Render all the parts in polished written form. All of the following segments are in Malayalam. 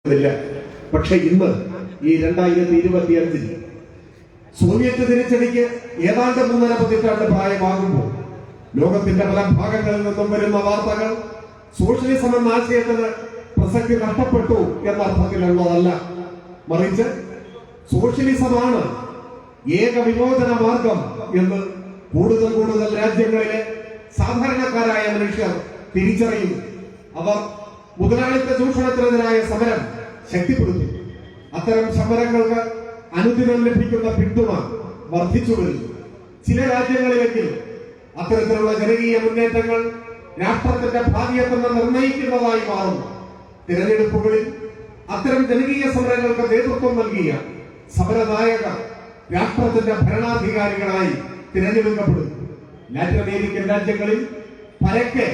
പക്ഷെ ഇന്ന് ഈ 2025 സോവിയറ്റ് തിരിച്ചടിക്ക് ഏതാണ്ട് 3.5 പതിറ്റാണ്ട് പ്രായമാകുമ്പോൾ ലോകത്തിന്റെ പല ഭാഗങ്ങളിൽ നിന്നും വരുന്ന വാർത്തകൾ സോഷ്യലിസം എന്ന ആശയത്തിന് പ്രസക്തി നഷ്ടപ്പെട്ടു എന്ന അർത്ഥത്തിലുള്ളതല്ല, മറിച്ച് സോഷ്യലിസമാണ് ഏക വിമോചന മാർഗം എന്ന് കൂടുതൽ കൂടുതൽ രാജ്യങ്ങളിലെ സാധാരണക്കാരായ മനുഷ്യർ തിരിച്ചറിയുന്നു. അവർ മുതലാളിത്ത ചൂഷണത്തിനെതിരായ സമരം ശക്തിപ്പെടുത്തുന്നു. അത്തരം സമരങ്ങൾക്ക് അനുദിനം ലഭിക്കുന്ന പിന്തുണ വർദ്ധിച്ചു വരുന്നു. ചില രാജ്യങ്ങളിലെങ്കിലും അത്തരത്തിലുള്ള ജനകീയ മുന്നേറ്റങ്ങൾ രാഷ്ട്രത്തിന്റെ ഭാവിയെ തന്നെ നിർണയിക്കുന്നതായി മാറുന്നു. തിരഞ്ഞെടുപ്പുകളിൽ അത്തരം ജനകീയ സമരങ്ങൾക്ക് നേതൃത്വം നൽകിയ സമരനായകർ രാഷ്ട്രത്തിന്റെ ഭരണാധികാരികളായി തിരഞ്ഞെടുക്കപ്പെടുന്നു. ലാറ്റിൻ അമേരിക്കൻ രാജ്യങ്ങളിൽ പരക്കെ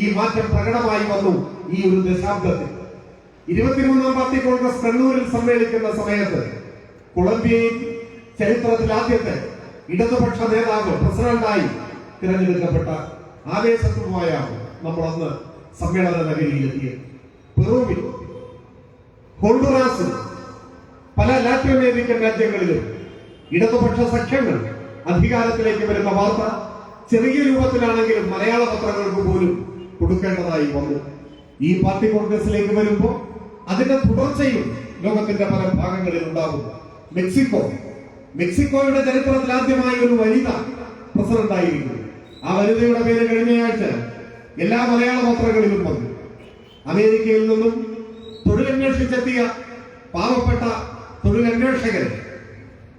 ഈ മാറ്റം പ്രകടമായി വന്നു. ഈ ഒരു ദശാബ്ദത്തിൽ 23ാം പാർട്ടി കോൺഗ്രസ് കണ്ണൂരിൽ സമ്മേളിക്കുന്ന സമയത്ത് കൊളംബിയയിൽ ചരിത്രത്തിൽ ആദ്യത്തെ ഇടതുപക്ഷ നേതാവ് പ്രസിഡന്റായി തിരഞ്ഞെടുക്കപ്പെട്ട ആവേശപൂർവമായാണ് നമ്മൾ അന്ന് സമ്മേളന നഗരിയിലെത്തിയത്. പെറുവിൽ, ഹോണ്ടുറാസിൽ, പല ലാറ്റിൻ അമേരിക്കൻ രാജ്യങ്ങളിലും ഇടതുപക്ഷ സഖ്യങ്ങൾ അധികാരത്തിലേക്ക് വരുന്ന വാർത്ത ചെറിയ രൂപത്തിലാണെങ്കിലും മലയാള പത്രങ്ങൾക്ക് പോലും കൊടുക്കേണ്ടതായി വന്നു. ഈ പാർട്ടി കോൺഗ്രസിലേക്ക് വരുമ്പോൾ അതിന്റെ തുടർച്ചയും ലോകത്തിന്റെ പല ഭാഗങ്ങളിൽ ഉണ്ടാകുന്നു. മെക്സിക്കോയുടെ ചരിത്രത്തിൽ ആദ്യമായി ഒരു വനിത പ്രസിഡന്റായിരിക്കുന്നു. ആ വനിതയുടെ പേര് കഴിഞ്ഞയാഴ്ച എല്ലാ മലയാള പത്രങ്ങളിലും വന്നു. അമേരിക്കയിൽ നിന്നും തൊഴിലന്വേഷിച്ചെത്തിയ പാവപ്പെട്ട തൊഴിലന്വേഷകരെ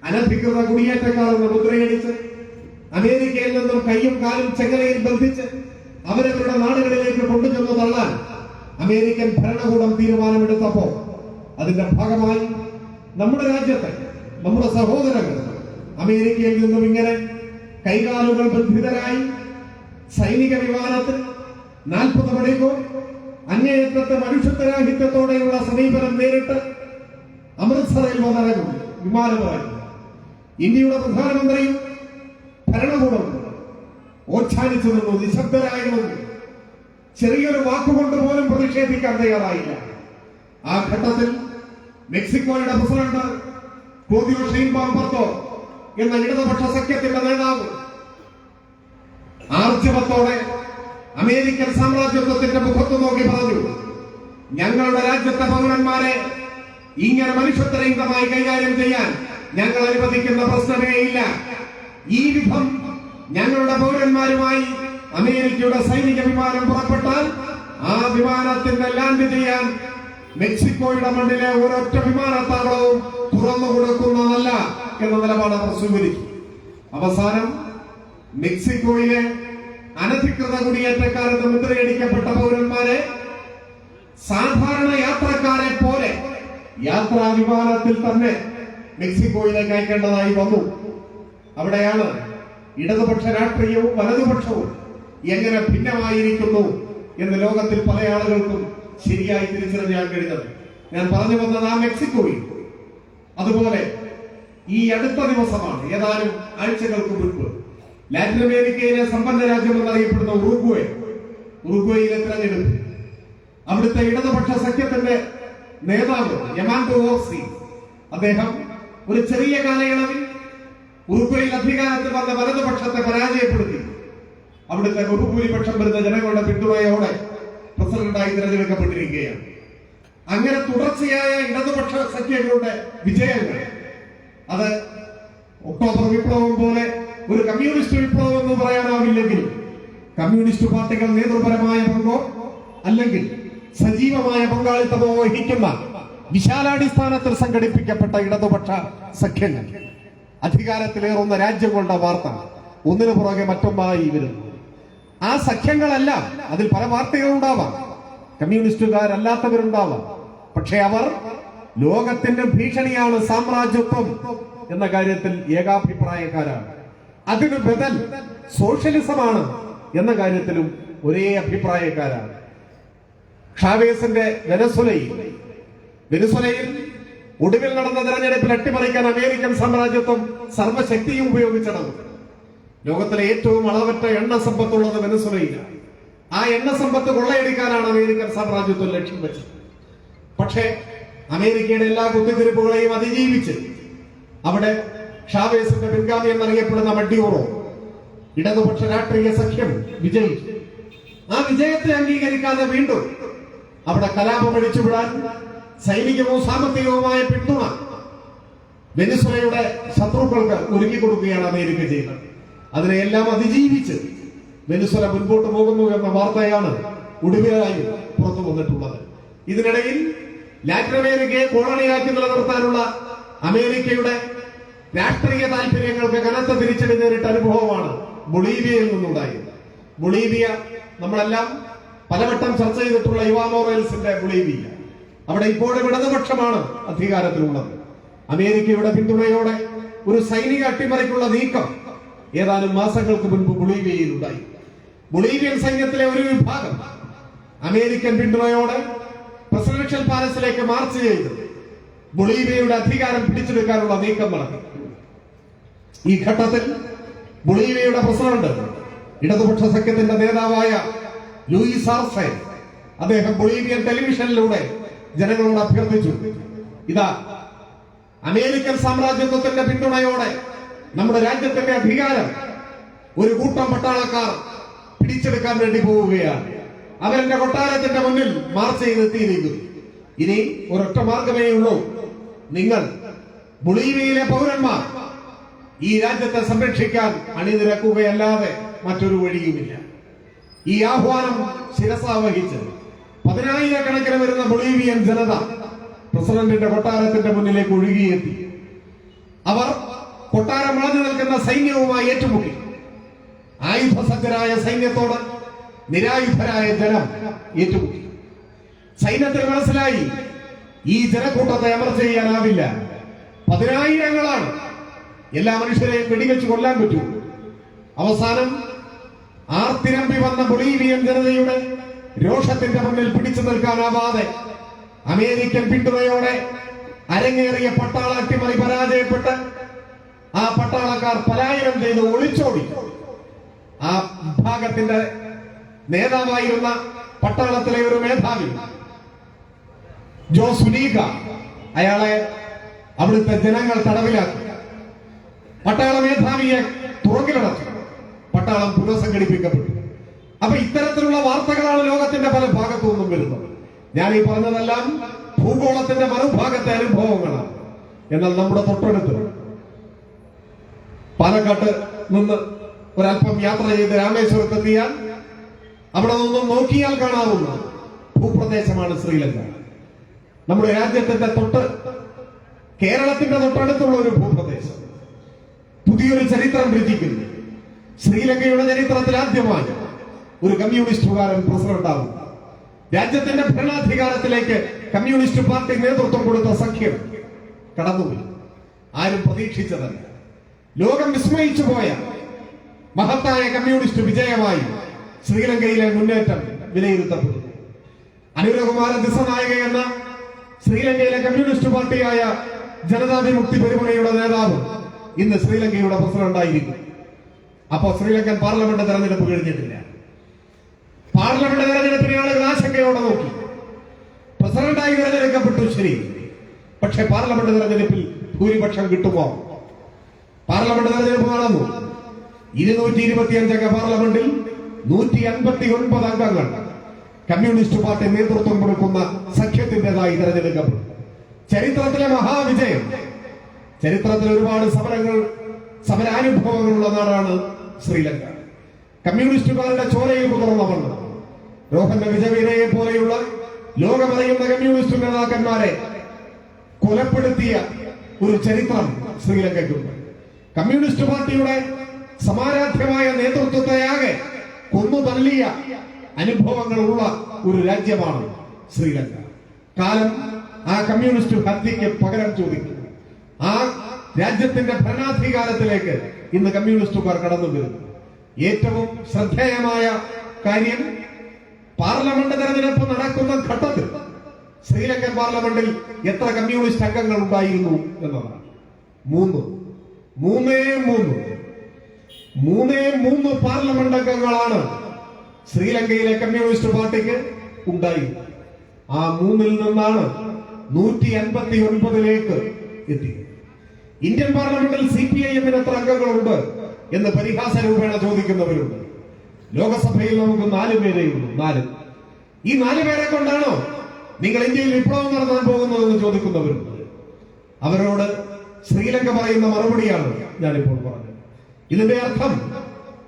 അനധികൃത കുടിയേറ്റക്കാരെന്ന് മുദ്രയടിച്ച് അമേരിക്കയിൽ നിന്നും കയ്യും കാലും ചെങ്ങലയിൽ ബന്ധിച്ച് അവരവരുടെ നാടുകളിലേക്ക് കൊണ്ടുചെന്ന് തള്ളാൻ അമേരിക്കൻ ഭരണകൂടം തീരുമാനമെടുത്തപ്പോൾ അതിന്റെ ഭാഗമായി നമ്മുടെ രാജ്യത്തെ നമ്മുടെ സഹോദരങ്ങൾ അമേരിക്കയിൽ നിന്നും ഇങ്ങനെ കൈകാലുകൾ ബന്ധിതരായി സൈനിക വിമാനത്തിൽ 40 മണിക്കൂർ അങ്ങേയറ്റത്തെ മനുഷ്യത്വരാഹിത്യത്തോടെയുള്ള സമീപനം നേരിട്ട് അമൃത്സറിൽ വന്നിറങ്ങും വിമാനമിറങ്ങും. ഇന്ത്യയുടെ പ്രധാനമന്ത്രിയും ഭരണകൂടവും ഓച്ഛാനിച്ചു നിന്നു, നിശബ്ദരായി നിന്നു. ചെറിയൊരു വാക്കുകൊണ്ട് പോലും പ്രതിഷേധിക്കാൻ തയ്യാറായില്ല. ആ ഘട്ടത്തിൽ മെക്സിക്കോയുടെ പ്രസിഡന്റ് ക്ലോദിയോ ഷെയിൻബാം പർത്തോ എന്ന ഇടതുപക്ഷ സഖ്യത്തിന്റെ നേതാവ് ആർജവത്തോടെ അമേരിക്കൻ സാമ്രാജ്യത്വത്തിന്റെ മുഖത്ത് നോക്കി പറഞ്ഞു, ഞങ്ങളുടെ രാജ്യത്തെ പൗരന്മാരെ ഇങ്ങനെ മനുഷ്യത്വരഹിതമായി കൈകാര്യം ചെയ്യാൻ ഞങ്ങൾ അനുവദിക്കുന്ന പ്രശ്നമേ ഇല്ല. ഈ വിധം ഞങ്ങളുടെ പൗരന്മാരുമായി അമേരിക്കയുടെ സൈനിക വിമാനം പുറപ്പെട്ടാൽ ആ വിമാനത്തിന്റെ ലാൻഡ് ചെയ്യാൻ മെക്സിക്കോയുടെ മണ്ണിലെ ഒരൊറ്റ വിമാനത്താവളവും തുറന്നു കൊടുക്കുന്നതല്ല എന്ന നിലപാട് അവർ സ്വീകരിച്ചു. അവസാനം മെക്സിക്കോയിലെ അനധികൃത കുടിയേറ്റക്കാരെന്ന് മുദ്രയടിക്കപ്പെട്ട പൗരന്മാരെ സാധാരണ യാത്രക്കാരെ പോലെ യാത്രാ വിമാനത്തിൽ തന്നെ മെക്സിക്കോയിലേക്ക് അയക്കേണ്ടതായി വന്നു. അവിടെയാണ് ഇടതുപക്ഷ രാഷ്ട്രീയവും വലതുപക്ഷവും എങ്ങനെ ഭിന്നമായിരിക്കുന്നു എന്ന് ലോകത്തിൽ പല ആളുകൾക്കും ശരിയായി തിരിച്ചറിയാൻ കഴിഞ്ഞത്. ഞാൻ പറഞ്ഞു വന്നത് ആ മെക്സിക്കോയിൽ. അതുപോലെ ഈ അടുത്ത ദിവസമാണ്, ഏതാനും ആഴ്ചകൾക്ക് മുൻപ്, ലാറ്റിൻ അമേരിക്കയിലെ സമ്പന്ന രാജ്യം എന്നറിയപ്പെടുന്ന ഉറുഗ്വേയിലെ തെരഞ്ഞെടുപ്പ്. അവിടുത്തെ ഇടതുപക്ഷ സഖ്യത്തിന്റെ നേതാവ് യമാൻഡോ ഓർസി, അദ്ദേഹം ഒരു ചെറിയ കാലയളവിൽ ഉറുഗ്വേയിൽ അധികാരത്തിൽ വന്ന വലതുപക്ഷത്തെ പരാജയപ്പെടുത്തി അവിടുത്തെ ബഹുഭൂരിപക്ഷം വരുന്ന ജനങ്ങളുടെ പിന്തുണയോടെ പ്രസിഡന്റായി തിരഞ്ഞെടുക്കപ്പെട്ടിരിക്കുകയാണ്. അങ്ങനെ തുടർച്ചയായ ഇടതുപക്ഷ സഖ്യങ്ങളുടെ വിജയങ്ങൾ, അത് ഒക്ടോബർ വിപ്ലവം പോലെ ഒരു കമ്മ്യൂണിസ്റ്റ് വിപ്ലവം എന്ന് പറയാനാവില്ലെങ്കിലും കമ്മ്യൂണിസ്റ്റ് പാർട്ടികൾ നേതൃപരമായ പങ്കോ അല്ലെങ്കിൽ സജീവമായ പങ്കാളിത്തമോ വഹിക്കുന്ന വിശാലാടിസ്ഥാനത്തിൽ സംഘടിപ്പിക്കപ്പെട്ട ഇടതുപക്ഷ സഖ്യങ്ങൾ അധികാരത്തിലേറുന്ന രാജ്യങ്ങളുടെ വാർത്ത ഒന്നിനു പുറകെ മറ്റൊന്നായി വരുന്നു. ആ സഖ്യങ്ങളെല്ലാം, അതിൽ പല പാർട്ടികളുണ്ടാവാം, കമ്മ്യൂണിസ്റ്റുകാരല്ലാത്തവരുണ്ടാവാം, പക്ഷെ അവർ ലോകത്തിന്റെ ഭീഷണിയാണ് സാമ്രാജ്യത്വം എന്ന കാര്യത്തിൽ ഏകാഭിപ്രായക്കാരാണ്. അതിന് ബദൽ സോഷ്യലിസമാണ് എന്ന കാര്യത്തിലും ഒരേ അഭിപ്രായക്കാരാണ്. ഷാവേസിന്റെ വെനസ്വലയിൽ ഒടുവിൽ നടന്ന തെരഞ്ഞെടുപ്പിൽ അട്ടിമറിക്കാൻ അമേരിക്കൻ സാമ്രാജ്യത്വം സർവശക്തിയും ഉപയോഗിച്ചത്. ലോകത്തിലെ ഏറ്റവും അളവറ്റ എണ്ണ സമ്പത്തുള്ളത് വെനസ്വലയിലാണ്. ആ എണ്ണ സമ്പത്ത് കൊള്ളയടിക്കാനാണ് അമേരിക്കൻ സാമ്രാജ്യത്വം ലക്ഷ്യം വെച്ചത്. പക്ഷേ അമേരിക്കയുടെ എല്ലാ കുത്തിത്തിരിപ്പുകളെയും അതിജീവിച്ച് അവിടെ ഷാവേസിന്റെ പിൻഗാമി എന്നറിയപ്പെടുന്ന മഡ്യൂറോ ഇടതുപക്ഷ രാഷ്ട്രീയ സഖ്യം വിജയിച്ചു. ആ വിജയത്തെ അംഗീകരിക്കാതെ വീണ്ടും അവിടെ കലാപം അഴിച്ചുവിടാൻ സൈനികവും സാമ്പത്തികവുമായ പിന്തുണ വെനിസ്വലയുടെ ശത്രുക്കൾക്ക് ഒരുക്കിക്കൊടുക്കുകയാണ് അമേരിക്ക ചെയ്യുന്നത്. അതിനെയെല്ലാം അതിജീവിച്ച് വെനിസ്വല മുൻപോട്ട് പോകുന്നു എന്ന വാർത്തയാണ് ഒടുവിലായി പുറത്തു വന്നിട്ടുള്ളത്. ഇതിനിടയിൽ ലാറ്റിൻ അമേരിക്കയെ കോളണിയാക്കി നിലനിർത്താനുള്ള അമേരിക്കയുടെ രാഷ്ട്രീയ താല്പര്യങ്ങൾക്ക് കനത്ത തിരിച്ചടി നേരിട്ട അനുഭവമാണ് ബൊളീവിയയിൽ നിന്നുണ്ടായത്. ബൊളീവിയ നമ്മളെല്ലാം പലവട്ടം ചർച്ച ചെയ്തിട്ടുള്ള ഇവാ മൊറേൽസിന്റെ ബൊളീവിയ. അവിടെ ഇപ്പോഴും ഇടതുപക്ഷമാണ് അധികാരത്തിലുള്ളത്. അമേരിക്കയുടെ പിന്തുണയോടെ ഒരു സൈനിക അട്ടിമറിക്കുള്ള നീക്കം ഏതാനും മാസങ്ങൾക്ക് മുൻപ് ബൊളീവിയയിൽ ഉണ്ടായി. ബൊളീവിയൻ സൈന്യത്തിലെ ഒരു വിഭാഗം അമേരിക്കൻ പിന്തുണയോടെ പ്രസിഡൻഷ്യൽ പാലസിലേക്ക് മാർച്ച് ചെയ്ത് ബൊളീവിയയുടെ അധികാരം പിടിച്ചെടുക്കാനുള്ള നീക്കം നടത്തി. ഈ ഘട്ടത്തിൽ ബൊളീവിയയുടെ പ്രസിഡന്റ് ഇടതുപക്ഷ സഖ്യത്തിന്റെ നേതാവായ ലൂയിസ് ആർസെ അദ്ദേഹം ബൊളീവിയൻ ടെലിവിഷനിലൂടെ ജനങ്ങളോട് അഭ്യർത്ഥിച്ചു, ഇതാ അമേരിക്കൻ സാമ്രാജ്യത്വത്തിന്റെ പിന്തുണയോടെ നമ്മുടെ രാജ്യത്തിന്റെ അധികാരം ഒരു കൂട്ടം പട്ടാളക്കാർ പിടിച്ചെടുക്കാൻ വേണ്ടി പോവുകയാണ്. അവരുടെ കൊട്ടാരത്തിന്റെ മുന്നിൽ മാർച്ച് ചെയ്തെത്തിയിരിക്കുന്നു. ഇനി ഒരൊറ്റ മാർഗമേ ഉള്ളൂ, നിങ്ങൾ ബൊളീവിയയിലെ പൗരന്മാർ ഈ രാജ്യത്തെ സംരക്ഷിക്കാൻ അണിനിരക്കുകയല്ലാതെ മറ്റൊരു വഴിയുമില്ല. ഈ ആഹ്വാനം ശിരസാവഹിച്ച് 10,000-കണക്കിന് വരുന്ന ബൊളീവിയൻ ജനത പ്രസിഡന്റിന്റെ കൊട്ടാരത്തിന്റെ മുന്നിലേക്ക് ഒഴുകിയെത്തി. അവർ കൊട്ടാരം വളഞ്ഞു നിൽക്കുന്ന സൈന്യവുമായി ഏറ്റുമുട്ടി. ആയുധസജ്ജരായ സൈന്യത്തോട് നിരായുധരായ ജനം ഏറ്റുമുട്ടി. സൈന്യത്തിന് മനസ്സിലായി ഈ ജനക്കൂട്ടത്തെ അമർ ചെയ്യാനാവില്ല. 10,000-ങ്ങളാണ്, എല്ലാ മനുഷ്യരെയും വെടിവെച്ച് കൊല്ലാൻ പറ്റൂ. അവസാനം ആർത്തിരമ്പി വന്ന ബൊളീവിയൻ ജനതയുടെ രോഷത്തിന്റെ മുന്നിൽ പിടിച്ചു നിൽക്കാനാവാതെ അമേരിക്കൻ പിന്തുണയോടെ അരങ്ങേറിയ പട്ടാള അട്ടിമറി പരാജയപ്പെട്ട് ആ പട്ടാളക്കാർ പലായനം ചെയ്ത് ഒളിച്ചോടി. ആ വിഭാഗത്തിന്റെ നേതാവായിരുന്ന പട്ടാളത്തിലെ ഒരു മേധാവി ജോ സുനീക, അയാളെ അവിടുത്തെ ജനങ്ങൾ തടവിലാക്കി. പട്ടാള മേധാവിയെ തുറങ്കിലടച്ചു. പട്ടാളം പുനഃസംഘടിപ്പിക്കപ്പെട്ടു. അപ്പൊ ഇത്തരത്തിലുള്ള വാർത്തകളാണ് ലോകത്തിന്റെ പല ഭാഗത്തു നിന്നും വരുന്നത്. ഞാൻ ഈ പറഞ്ഞതെല്ലാം ഭൂഗോളത്തിന്റെ മറുഭാഗത്തെ അനുഭവങ്ങളാണ്. എന്നാൽ നമ്മുടെ തൊട്ടടുത്ത് പാലക്കാട്ട് നിന്ന് ഒരല്പം യാത്ര ചെയ്ത് രാമേശ്വരത്തെത്തിയാൽ അവിടെ നിന്നും നോക്കിയാൽ കാണാവുന്ന ഭൂപ്രദേശമാണ് ശ്രീലങ്ക. നമ്മുടെ രാജ്യത്തിന്റെ കേരളത്തിന്റെ തൊട്ടടുത്തുള്ള ഒരു ഭൂപ്രദേശം. പുതിയൊരു ചരിത്രം രചിക്കുന്നു. ശ്രീലങ്കയുടെ ചരിത്രത്തിൽ ആദ്യമായി ഒരു കമ്മ്യൂണിസ്റ്റുകാരൻ പ്രസിഡന്റാകും. രാജ്യത്തിന്റെ ഭരണാധികാരത്തിലേക്ക് കമ്മ്യൂണിസ്റ്റ് പാർട്ടി നേതൃത്വം കൊടുത്ത സഖ്യം കടന്നുപോയി. ആരും പ്രതീക്ഷിച്ചതല്ല. ലോകം വിസ്മയിച്ചു പോയ മഹത്തായ കമ്മ്യൂണിസ്റ്റ് വിജയമായി ശ്രീലങ്കയിലെ മുന്നേറ്റം വിലയിരുത്തപ്പെടുന്നു. അനുരകുമാര ദിസനായക എന്ന ശ്രീലങ്കയിലെ കമ്മ്യൂണിസ്റ്റ് പാർട്ടിയായ ജനതാവിമുക്തി പെരുമുനയുടെ നേതാവ് ഇന്ന് ശ്രീലങ്കയുടെ പ്രസിഡന്റായിരിക്കും. അപ്പോ ശ്രീലങ്കൻ പാർലമെന്റ് തെരഞ്ഞെടുപ്പ് കഴിഞ്ഞിട്ടില്ല. പാർലമെന്റ് തെരഞ്ഞെടുപ്പിനെ ആളുകൾ ആശങ്കയോടെ നോക്കി. പ്രസിഡന്റായി തെരഞ്ഞെടുക്കപ്പെട്ടു, ശരി, പക്ഷെ പാർലമെന്റ് തെരഞ്ഞെടുപ്പിൽ ഭൂരിപക്ഷം കിട്ടുമോ? പാർലമെന്റ് തെരഞ്ഞെടുപ്പ് നടന്നു. 225 അംഗ പാർലമെന്റിൽ 159 അംഗങ്ങൾ കമ്മ്യൂണിസ്റ്റ് പാർട്ടി നേതൃത്വം കൊടുക്കുന്ന സഖ്യത്തിന്റേതായി തെരഞ്ഞെടുക്കപ്പെട്ടു. ചരിത്രത്തിലെ മഹാവിജയം. ചരിത്രത്തിൽ ഒരുപാട് സമരാനുഭവങ്ങളുള്ള നാടാണ് ശ്രീലങ്ക. കമ്മ്യൂണിസ്റ്റുകാരുടെ ചോരയിൽ കുതിർന്ന മണ്ണ്. രോഹന്ന വിജയവീരയെ പോലെയുള്ള ലോകമറിയുന്ന കമ്മ്യൂണിസ്റ്റ് നേതാക്കന്മാരെ കൊലപ്പെടുത്തിയ ഒരു ചരിത്രം ശ്രീലങ്കയ്ക്കുണ്ട്. കമ്മ്യൂണിസ്റ്റ് പാർട്ടിയുടെ സമാരാധ്യമായ നേതൃത്വത്തെയാകെ കൊന്നു തള്ളിയ അനുഭവങ്ങളുള്ള ഒരു രാജ്യമാണ് ശ്രീലങ്ക. കാലം ആ കമ്മ്യൂണിസ്റ്റ് ഹത്യയ്ക്ക് പകരം ചോദിക്കുന്നു. ആ രാജ്യത്തിന്റെ ഭരണാധികാരത്തിലേക്ക് ഇന്ന് കമ്മ്യൂണിസ്റ്റുകാർ കടന്നു വരുന്നു. ഏറ്റവും ശ്രദ്ധേയമായ കാര്യം, പാർലമെന്റ് തെരഞ്ഞെടുപ്പ് നടക്കുന്ന ഘട്ടത്തിൽ ശ്രീലങ്കൻ പാർലമെന്റിൽ എത്ര കമ്മ്യൂണിസ്റ്റ് അംഗങ്ങൾ ഉണ്ടായിരുന്നു എന്നതാണ്. 3 പാർലമെന്റ് അംഗങ്ങളാണ് ശ്രീലങ്കയിലെ കമ്മ്യൂണിസ്റ്റ് പാർട്ടിക്ക് ഉണ്ടായിരുന്നത്. ആ 3-ൽ നിന്നാണ് 159 എത്തി. ഇന്ത്യൻ പാർലമെന്റിൽ CPIM എത്ര അംഗങ്ങളുണ്ട് എന്ന് പരിഹാസ രൂപേണ ചോദിക്കുന്നവരുണ്ട്. ലോകസഭയിൽ നമുക്ക് 4 പേരെയുള്ളൂ. 4. ഈ 4 പേരെ കൊണ്ടാണോ നിങ്ങൾ ഇന്ത്യയിൽ വിപ്ലവം നടത്താൻ പോകുന്നതെന്ന് ചോദിക്കുന്നവരുണ്ട്. അവരോട് ശ്രീലങ്ക പറയുന്ന മറുപടിയാണ് ഞാനിപ്പോൾ പറഞ്ഞത്. ഇതിന്റെ അർത്ഥം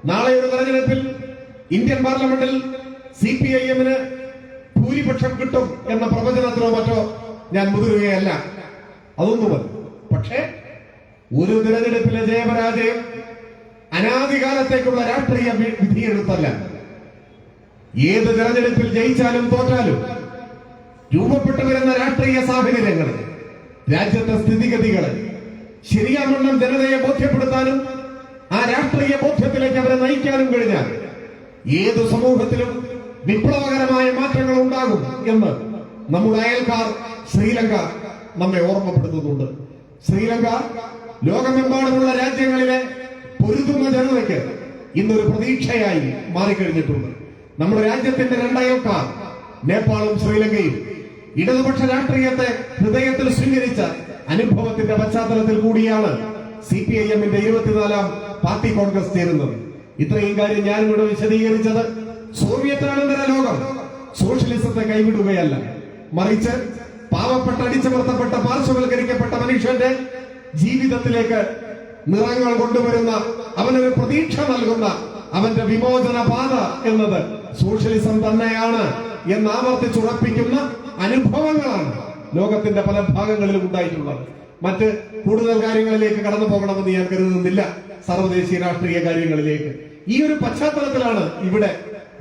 നാളെ ഒരു തെരഞ്ഞെടുപ്പിൽ ഇന്ത്യൻ പാർലമെന്റിൽ CPIM-ന് ഭൂരിപക്ഷം കിട്ടും എന്ന പ്രവചനത്തിലോ മറ്റോ ഞാൻ മുതിരുകയല്ല. അതൊന്നുമല്ല. പക്ഷേ ഒരു തിരഞ്ഞെടുപ്പിലെ ജയപരാജയം അനാദികാലത്തേക്കുള്ള രാഷ്ട്രീയ വിധിയെഴുത്തല്ല. ഏത് തിരഞ്ഞെടുപ്പിൽ ജയിച്ചാലും തോറ്റാലും രൂപപ്പെട്ടു വരുന്ന രാഷ്ട്രീയ സാഹചര്യങ്ങളെ, രാജ്യത്തെ സ്ഥിതിഗതികളെ ശരിയാവണ്ണം ജനതയെ ബോധ്യപ്പെടുത്താനും ആ രാഷ്ട്രീയ ബോധ്യത്തിലേക്ക് അവരെ നയിക്കാനും കഴിഞ്ഞാൽ ഏത് സമൂഹത്തിലും വിപ്ലവകരമായ മാറ്റങ്ങൾ ഉണ്ടാകും എന്ന് നമ്മുടെ അയൽക്കാർ ശ്രീലങ്ക നമ്മെ ഓർമ്മപ്പെടുത്തുന്നുണ്ട്. ശ്രീലങ്ക ലോകമെമ്പാടുമുള്ള രാജ്യങ്ങളിലെ പൊരുതുന്ന ജനതയ്ക്ക് ഇന്നൊരു പ്രതീക്ഷയായി മാറിക്കഴിഞ്ഞിട്ടുണ്ട്. നമ്മുടെ രാജ്യത്തിന്റെ 2 അയൽക്കാർ നേപ്പാളും ശ്രീലങ്കയും ഇടതുപക്ഷ രാഷ്ട്രീയത്തെ ഹൃദയത്തിൽ സ്വീകരിച്ച അനുഭവത്തിന്റെ പശ്ചാത്തലത്തിൽ കൂടിയാണ് CPIM-ന്റെ 24ാം പാർട്ടി കോൺഗ്രസ് ചേരുന്നത്. ഇത്രയും കാര്യം ഞാനിവിടെ വിശദീകരിച്ചത് സോവിയറ്റാനന്തര ലോകം സോഷ്യലിസത്തെ കൈവിടുകയല്ല, മറിച്ച് പാവപ്പെട്ട, അടിച്ചമർത്തപ്പെട്ട, പാർശ്വവൽക്കരിക്കപ്പെട്ട മനുഷ്യന്റെ ജീവിതത്തിലേക്ക് നിറങ്ങൾ കൊണ്ടുവരുന്ന, അവനൊരു പ്രതീക്ഷ നൽകുന്ന അവന്റെ വിമോചന പാത എന്നത് സോഷ്യലിസം തന്നെയാണ് എന്ന് ആവർത്തിച്ചുറപ്പിക്കുന്ന അനുഭവങ്ങളാണ് ലോകത്തിന്റെ പല ഭാഗങ്ങളിലും ഉണ്ടായിട്ടുള്ളത്. മറ്റ് കൂടുതൽ കാര്യങ്ങളിലേക്ക് കടന്നു പോകണമെന്ന് ഞാൻ കരുതുന്നില്ല, സർവദേശീയ രാഷ്ട്രീയ കാര്യങ്ങളിലേക്ക്. ഈ ഒരു പശ്ചാത്തലത്തിലാണ് ഇവിടെ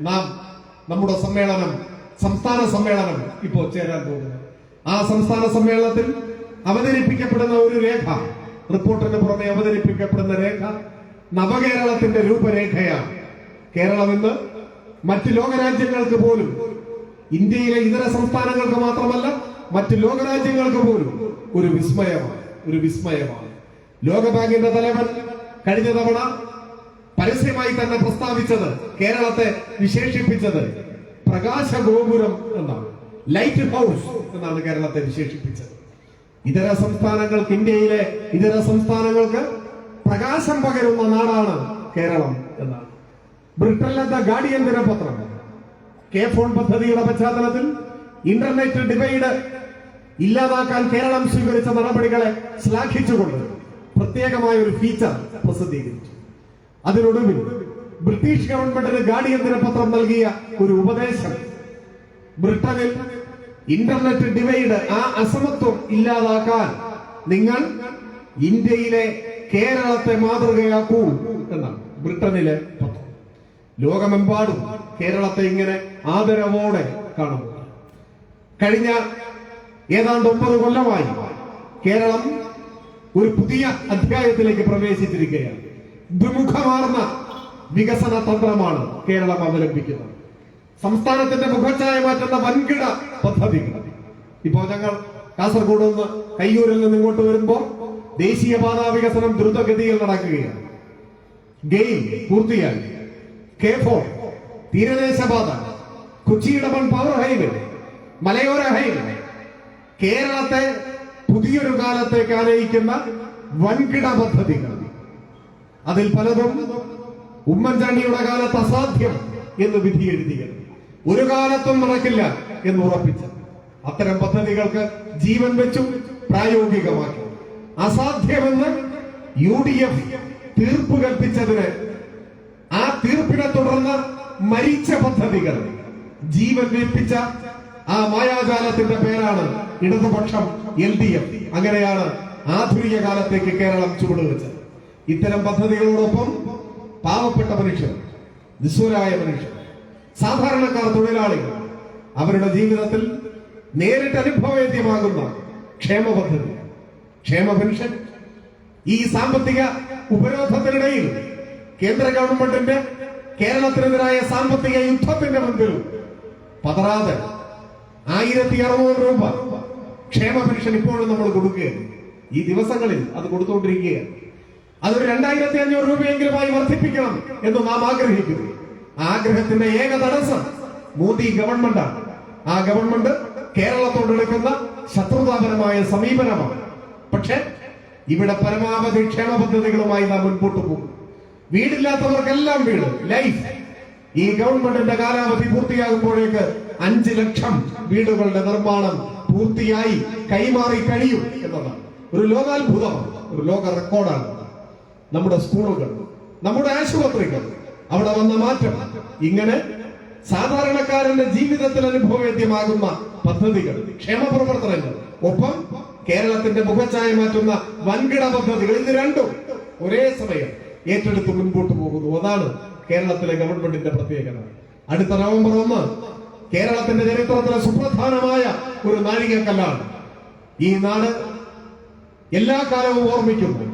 നാം നമ്മുടെ സംസ്ഥാന സമ്മേളനം ഇപ്പോൾ ചേരാൻ പോകുന്നത്. ആ സംസ്ഥാന സമ്മേളനത്തിൽ അവതരിപ്പിക്കപ്പെടുന്ന ഒരു രേഖ, റിപ്പോർട്ടിന് പുറമെ അവതരിപ്പിക്കപ്പെടുന്ന രേഖ നവകേരളത്തിന്റെ രൂപരേഖയാണ്. കേരളം ഇന്ന് മറ്റ് ലോകരാജ്യങ്ങൾക്ക് പോലും, ഇന്ത്യയിലെ ഇതര സംസ്ഥാനങ്ങൾക്ക് മാത്രമല്ല മറ്റ് ലോകരാജ്യങ്ങൾക്ക് പോലും ഒരു വിസ്മയമാണ്. ലോകബാങ്കിന്റെ തലവൻ കഴിഞ്ഞ തവണ പരസ്യമായി തന്നെ പ്രസ്താവിച്ചത്, കേരളത്തെ വിശേഷിപ്പിച്ചത് പ്രകാശഗോപുരം എന്നാണ്, ലൈറ്റ് ഹൗസ് എന്നാണ് കേരളത്തെ വിശേഷിപ്പിച്ചത്. ഇന്ത്യയിലെ ഇതര സംസ്ഥാനങ്ങൾക്ക് പ്രകാശം പകരുന്ന നാടാണ് കേരളം എന്നാണ്. ബ്രിട്ടനിലെ ഗാർഡിയൻ ദിനപത്രം K-ഫോൺ പദ്ധതിയുടെ പശ്ചാത്തലത്തിൽ ഇന്റർനെറ്റ് ഡിവൈഡ് ഇല്ലാതാക്കാൻ കേരളം സ്വീകരിച്ച നടപടികളെ ശ്ലാഘിച്ചുകൊണ്ട് പ്രത്യേകമായ ഒരു ഫീച്ചർ പ്രസിദ്ധീകരിച്ചു. അതിനൊടുവിൽ ബ്രിട്ടീഷ് ഗവൺമെന്റിന് ഗാർഡിയൻ ദിനപത്രം നൽകിയ ഒരു ഉപദേശം, ബ്രിട്ടനിൽ ഇന്റർനെറ്റ് ഡിവൈഡ്, ആ അസമത്വം ഇല്ലാതാക്കാൻ നിങ്ങൾ ഇന്ത്യയിലെ കേരളത്തെ മാതൃകയാക്കൂ എന്നാണ് ബ്രിട്ടനിലെ പത്രം. ലോകമെമ്പാടും കേരളത്തെ ഇങ്ങനെ ആദരവോടെ കാണുന്നു. കഴിഞ്ഞ ഏതാണ്ട് 9 കൊല്ലമായി കേരളം ഒരു പുതിയ അധ്യായത്തിലേക്ക് പ്രവേശിച്ചിരിക്കുകയാണ്. ദ്വിമുഖമാർന്ന വികസന തന്ത്രമാണ് കേരളം അവലംബിക്കുന്നത്. സംസ്ഥാനത്തിന്റെ മുഖച്ഛായ മാറ്റുന്ന വൻകിട പദ്ധതികൾ. ഇപ്പോ ഞങ്ങൾ കാസർഗോഡ് നിന്ന്, കയ്യൂരിൽ നിന്ന് ഇങ്ങോട്ട് വരുമ്പോൾ ദേശീയപാതാ വികസനം ദ്രുതഗതിയിൽ നടക്കുകയാണ്. ഗെയിൽ പൂർത്തിയായി, K-ഫോൺ, തീരദേശപാത, കൊച്ചിയിടമൺ പവർ ഹൈവേ, മലയോര ഹൈവേ, കേരളത്തെ പുതിയൊരു കാലത്തേക്ക് ആനയിക്കുന്ന വൻകിട പദ്ധതികൾ. അതിൽ പലതും ഉമ്മൻചാണ്ടിയുടെ കാലത്ത് അസാധ്യം എന്ന് വിധി എഴുതിയത്, ഒരു കാലത്തും നടക്കില്ല എന്ന് ഉറപ്പിച്ച അത്തരം പദ്ധതികൾക്ക് ജീവൻ വെച്ചു പ്രായോഗികമാക്കി. അസാധ്യമെന്ന് UDF തീർപ്പ് കൽപ്പിച്ചതിന്, ആ തീർപ്പിനെ തുടർന്ന് മരിച്ച പദ്ധതികൾ ജീവൻ വെപ്പിച്ച ആ മായാജാലത്തിന്റെ പേരാണ് ഇടതുപക്ഷം, LDF. അങ്ങനെയാണ് ആധുനിക കാലത്തേക്ക് കേരളം ചുവടുവെച്ചത്. ഇത്തരം പദ്ധതികളോടൊപ്പം പാവപ്പെട്ട മനുഷ്യർ, നിസ്വരായ മനുഷ്യർ, സാധാരണക്കാർ, തൊഴിലാളികൾ, അവരുടെ ജീവിതത്തിൽ നേരിട്ട് അനുഭവവേദ്യമാകുന്ന ക്ഷേമ പദ്ധതി, ക്ഷേമ പെൻഷൻ. ഈ സാമ്പത്തിക ഉപരോധത്തിനിടയിൽ കേന്ദ്ര ഗവൺമെന്റിന്റെ കേരളത്തിനെതിരായ സാമ്പത്തിക യുദ്ധത്തിന്റെ മുൻപിൽ പതറാതെ 1600 രൂപ ക്ഷേമ പെൻഷൻ ഇപ്പോഴും നമ്മൾ കൊടുക്കുകയാണ്. ഈ ദിവസങ്ങളിൽ അത് കൊടുത്തുകൊണ്ടിരിക്കുകയാണ്. അതൊരു 2500 രൂപയെങ്കിലുമായി വർദ്ധിപ്പിക്കണം എന്ന് നാം ആഗ്രഹിക്കുന്നു. ആഗ്രഹത്തിന്റെ ഏക തടസ്സം മോദി ഗവൺമെന്റാണ്. ആ ഗവൺമെന്റ് കേരളത്തോടെടുക്കുന്ന ശത്രുതാപരമായ സമീപനമാണ്. പക്ഷെ ഇവിടെ പരമാവധി ക്ഷേമ പദ്ധതികളുമായി നാം മുൻപോട്ട് പോകും. വീടില്ലാത്തവർക്കെല്ലാം വീട്, ലൈഫ്. ഈ ഗവൺമെന്റിന്റെ കാലാവധി പൂർത്തിയാകുമ്പോഴേക്ക് 5 ലക്ഷം വീടുകളുടെ നിർമ്മാണം പൂർത്തിയായി കൈമാറി കഴിയും എന്നതാണ് ഒരു ലോകാത്ഭുതമാണ്, ഒരു ലോക റെക്കോർഡാണ്. നമ്മുടെ സ്കൂളുകൾ, നമ്മുടെ ആശുപത്രികൾ, അവിടെ വന്ന മാറ്റം, ഇങ്ങനെ സാധാരണക്കാരന്റെ ജീവിതത്തിൽ അനുഭവവേദ്യമാകുന്ന പദ്ധതികൾ, ക്ഷേമ പ്രവർത്തനങ്ങൾ, ഒപ്പം കേരളത്തിന്റെ മുഖച്ഛായ മാറ്റുന്ന വൻകിട പദ്ധതികൾ, ഇത് രണ്ടും ഒരേ സമയം ഏറ്റെടുത്ത് മുൻപോട്ട് പോകുന്നു. അതാണ് കേരളത്തിലെ ഗവൺമെന്റിന്റെ പ്രത്യേകത. അടുത്ത നവംബർ 1 കേരളത്തിന്റെ ചരിത്രത്തിലെ സുപ്രധാനമായ ഒരു നാഴികക്കല്ലാണ്. ഈ നാട് എല്ലാ കാലവും ഓർമ്മിക്കുന്നു,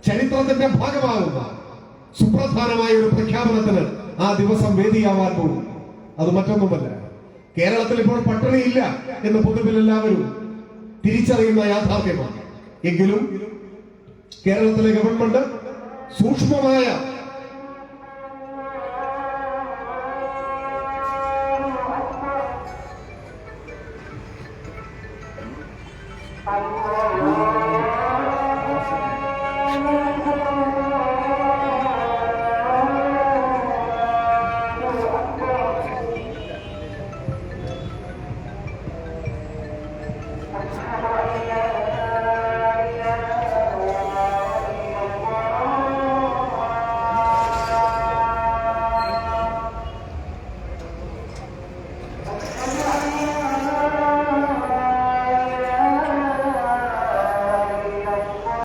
ചരിത്രത്തിന്റെ ഭാഗമാകുന്ന സുപ്രധാനമായ ഒരു പ്രഖ്യാപനത്തിന് ആ ദിവസം വേദിയാവാൻ പോകും. അത് മറ്റൊന്നുമല്ല, കേരളത്തിൽ ഇപ്പോൾ പട്ടിണിയില്ല എന്ന് പൊതുവിൽ എല്ലാവരും തിരിച്ചറിയുന്ന യാഥാർത്ഥ്യമാണ്. എങ്കിലും കേരളത്തിലെ ഗവൺമെന്റ് സൂക്ഷ്മമായ Allah